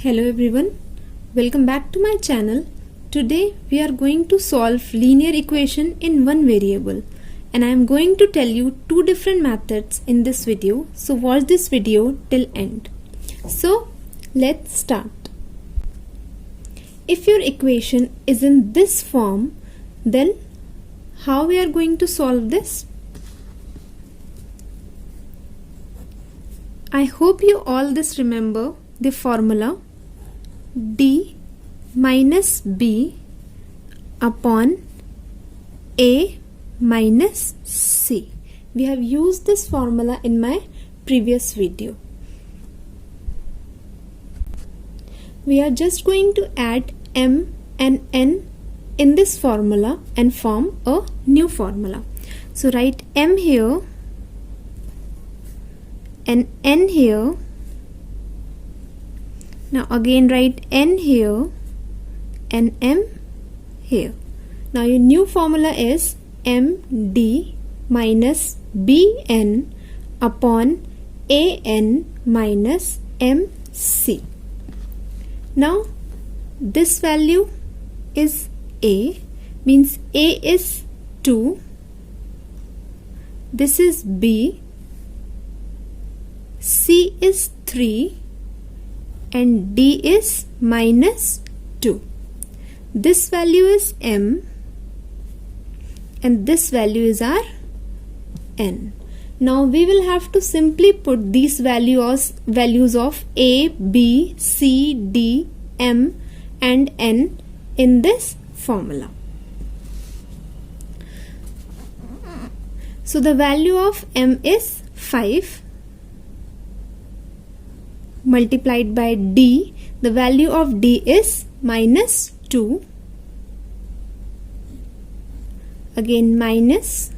Hello everyone, welcome back to my channel. Today we are going to solve linear equation in one variable and I am going to tell you two different methods in this video. So watch this video till end. So let's start. If your equation is in this form, then how we are going to solve this? I hope you all this remember the formula d minus b upon a minus c. We have used this formula in my previous video. We are just going to add m and n in this formula and form a new formula. So write m here and n here. Now again write n here and m here. Now your new formula is md minus bn upon an minus mc. Now this value is a, means a is 2, this is b, c is 3 and d is minus 2. This value is m and this value is our n. Now we will have to simply put these values of a, b, c, d, m and n in this formula. So the value of m is 5 multiplied by d. The value of d is minus 2, again minus,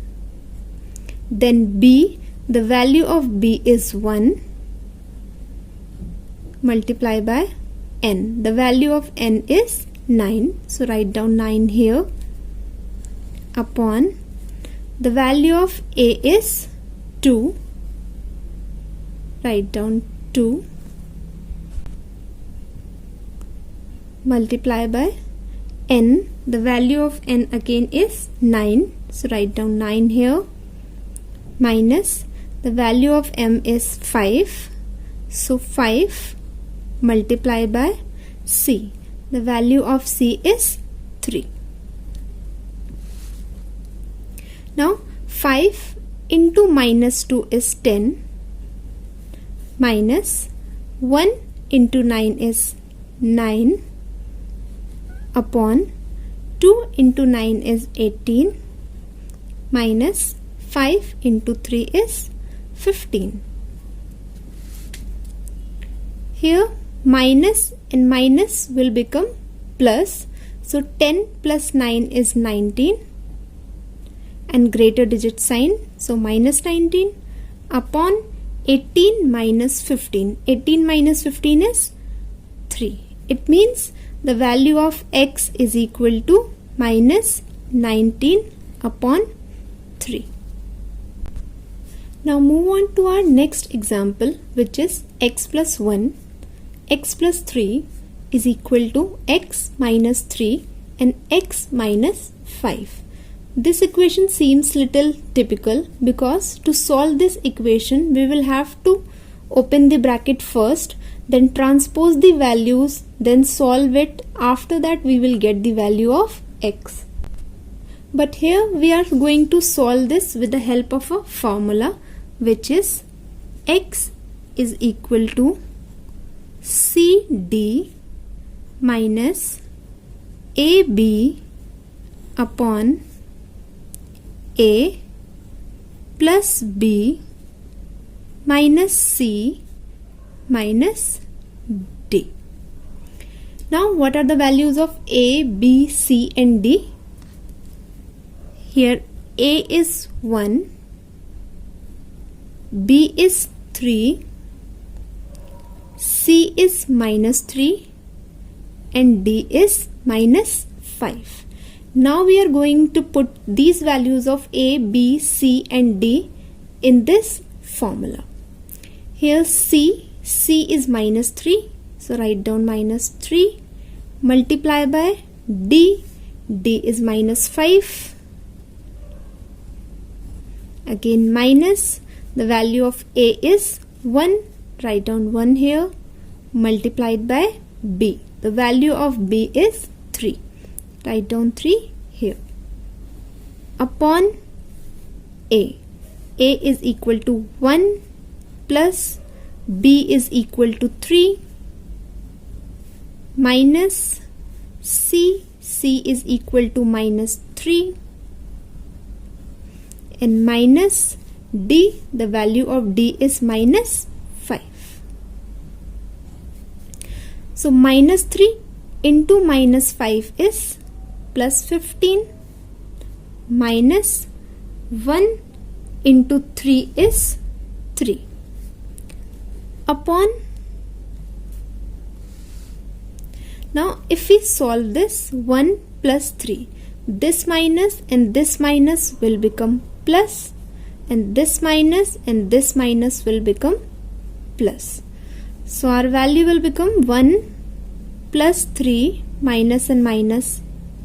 then b, the value of b is 1 multiply by n. The value of n is 9, so write down 9 here, upon the value of a is 2, write down 2 multiply by n. The value of n again is 9, so write down 9 here, minus the value of m is 5, so 5 multiply by c. The value of c is 3. Now 5 into minus 2 is 10, minus 1 into 9 is 9, upon 2 into 9 is 18, minus 5 into 3 is 15. Here minus and minus will become plus, so 10 plus 9 is 19 and greater digit sign, so minus 19 upon 18 minus 15. 18 minus 15 is 3. It means the value of x is equal to minus 19 upon 3. Now move on to our next example, which is x plus 1, x plus 3 is equal to x minus 3 and x minus 5. This equation seems little typical because to solve this equation we will have to open the bracket first, then transpose the values, then solve it. After that we will get the value of x. But here we are going to solve this with the help of a formula, which is x is equal to cd minus ab upon a plus b minus c minus d. Now what are the values of a, b, c and d? Here a is 1, b is 3, c is minus 3 and d is minus 5. Now we are going to put these values of a, b, c and d in this formula. Here c is minus 3 So write down minus 3. Multiply by D. D is minus 5. Again minus. The value of A is 1. Write down 1 here. Multiplied by B. The value of B is 3. Write down 3 here. Upon A. A is equal to 1 plus B is equal to 3 minus C. C is equal to minus 3 and minus D. The value of D is minus 5. So minus 3 into minus 5 is plus 15 minus 1 into 3 is 3 upon. Now if we solve this, 1 plus 3, this minus and this minus will become plus, and this minus and this minus will become plus. So our value will become 1 plus 3 minus and minus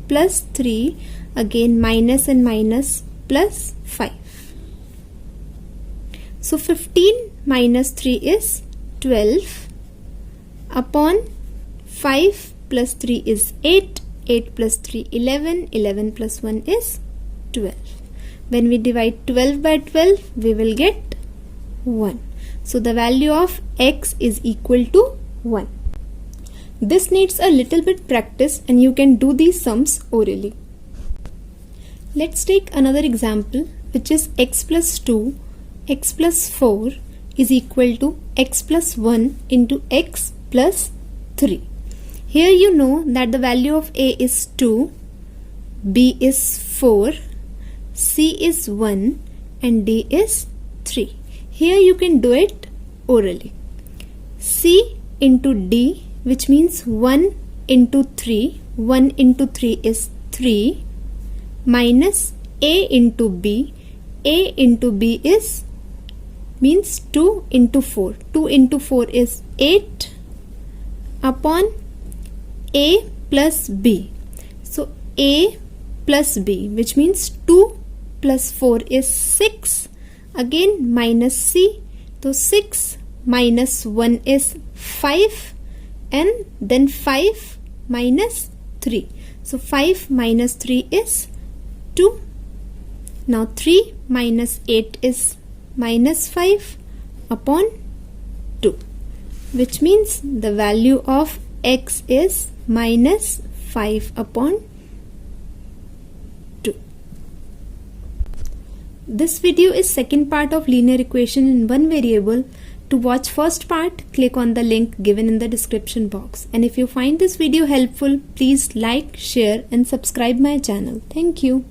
plus 3, again minus and minus plus 5. So 15 minus 3 is 12 upon 5 plus 3 is 8, 8 plus 3 11, 11 plus 1 is 12. When we divide 12 by 12, we will get 1. So the value of x is equal to 1. This needs a little bit practice and you can do these sums orally. Let's take another example, which is x plus 2, x plus 4 is equal to x plus 1 into x plus 3. Here you know that the value of A is 2, B is 4, C is 1 and D is 3. Here you can do it orally. C into D, which means 1 into 3, 1 into 3 is 3, minus A into B. A into B is means 2 into 4. 2 into 4 is 8 upon A plus B. So A plus B, which means 2 plus 4 is 6. Again minus C. So 6 minus 1 is 5 and then 5 minus 3. So 5 minus 3 is 2. Now 3 minus 8 is minus 5 upon 2, which means the value of x is minus 5 upon 2. This video is second part of linear equation in one variable. To watch first part, click on the link given in the description box. And if you find this video helpful, please like, share and subscribe my channel. Thank you.